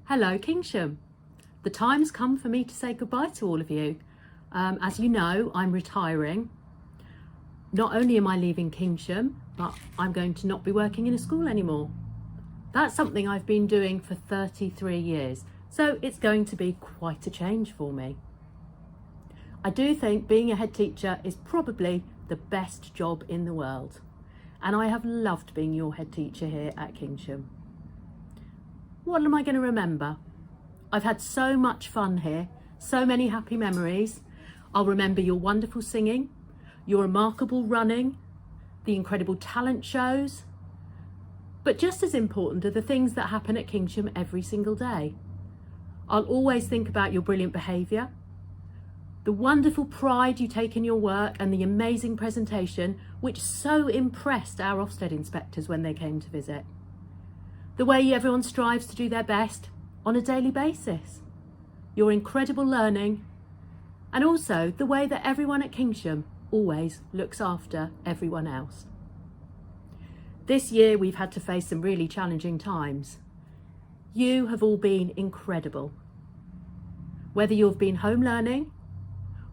Hello Kingsham. The time's come for me to say goodbye to all of you. As you know, I'm retiring. Not only am I leaving Kingsham, but I'm going to not be working in a school anymore. That's something I've been doing for 33 years, so it's going to be quite a change for me. I do think being a head teacher is probably the best job in the world, and I have loved being your head teacher here at Kingsham. What am I going to remember? I've had so much fun here, so many happy memories. I'll remember your wonderful singing, your remarkable running, the incredible talent shows. But just as important are the things that happen at Kingsham every single day. I'll always think about your brilliant behaviour, the wonderful pride you take in your work, and the amazing presentation which so impressed our Ofsted inspectors when they came to visit. The way everyone strives to do their best on a daily basis, your incredible learning, and also the way that everyone at Kingsham always looks after everyone else. This year we've had to face some really challenging times. You have all been incredible. Whether you've been home learning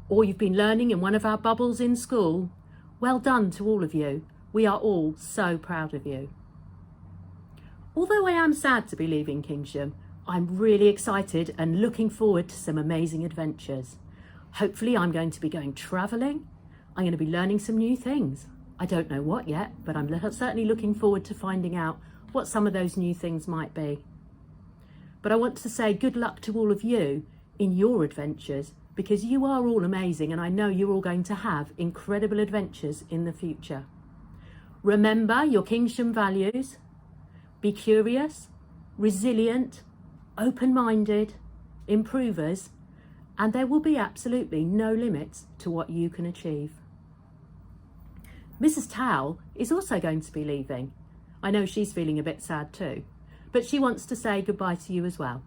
or you've been learning in one of our bubbles in school, well done to all of you. We are all so proud of you. Although I am sad to be leaving Kingsham, I'm really excited and looking forward to some amazing adventures. Hopefully I'm going to be going travelling. I'm going to be learning some new things. I don't know what yet, but I'm certainly looking forward to finding out what some of those new things might be. But I want to say good luck to all of you in your adventures, because you are all amazing and I know you're all going to have incredible adventures in the future. Remember your Kingsham values. Be curious, resilient, open-minded, improvers, and there will be absolutely no limits to what you can achieve. Mrs Towle is also going to be leaving. I know she's feeling a bit sad too, but she wants to say goodbye to you as well.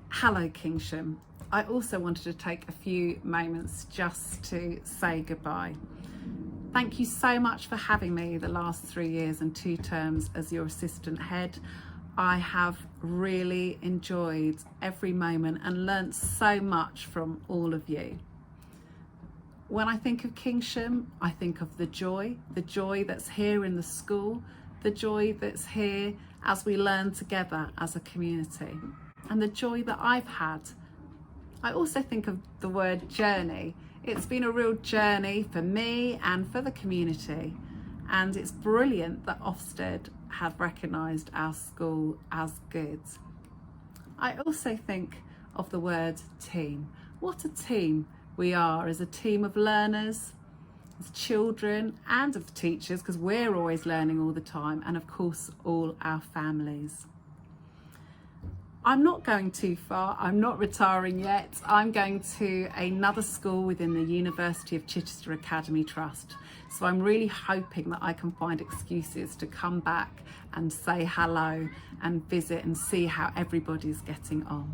Hello Kingsham. I also wanted to take a few moments just to say goodbye. Thank you so much for having me the last 3 years and 2 terms as your assistant head. I have really enjoyed every moment and learnt so much from all of you. When I think of Kingsham, I think of the joy that's here in the school, the joy that's here as we learn together as a community, and the joy that I've had. I also think of the word journey. It's been a real journey for me and for the community, and it's brilliant that Ofsted have recognised our school as good. I also think of the word team. What a team we are as a team of learners, as children, and of teachers, because we're always learning all the time, and of course all our families. I'm not going too far, I'm not retiring yet. I'm going to another school within the University of Chichester Academy Trust. So I'm really hoping that I can find excuses to come back and say hello and visit and see how everybody's getting on.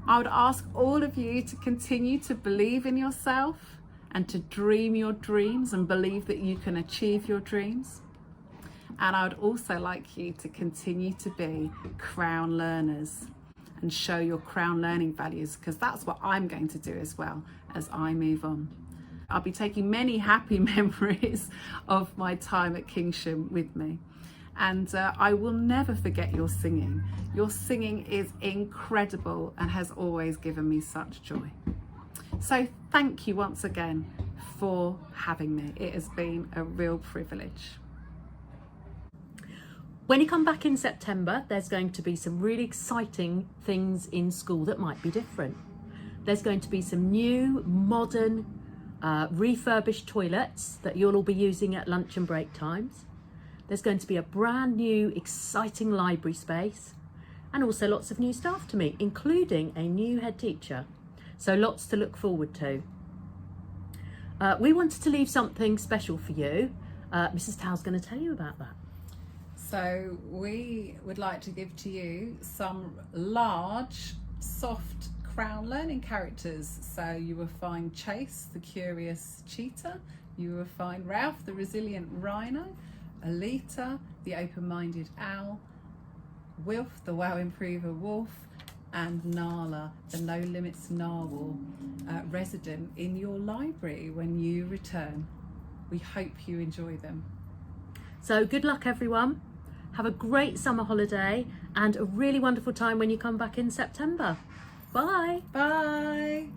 I would ask all of you to continue to believe in yourself and to dream your dreams and believe that you can achieve your dreams. And I would also like you to continue to be Crown learners and show your Crown learning values, because that's what I'm going to do as well as I move on. I'll be taking many happy memories of my time at Kingsham with me. And I will never forget your singing. Your singing is incredible and has always given me such joy. So thank you once again for having me. It has been a real privilege. When you come back in September, there's going to be some really exciting things in school that might be different. There's going to be some new, modern, refurbished toilets that you'll all be using at lunch and break times. There's going to be a brand new, exciting library space, and also lots of new staff to meet, including a new head teacher. So lots to look forward to. We wanted to leave something special for you. Mrs Towle's going to tell you about that. So we would like to give to you some large, soft Crown learning characters. So you will find Chase, the curious cheetah. You will find Ralph, the resilient rhino. Alita, the open-minded owl, Wilf, the wow improver wolf, and Nala, the no limits narwhal, resident in your library when you return. We hope you enjoy them. So good luck everyone. Have a great summer holiday and a really wonderful time when you come back in September. Bye. Bye.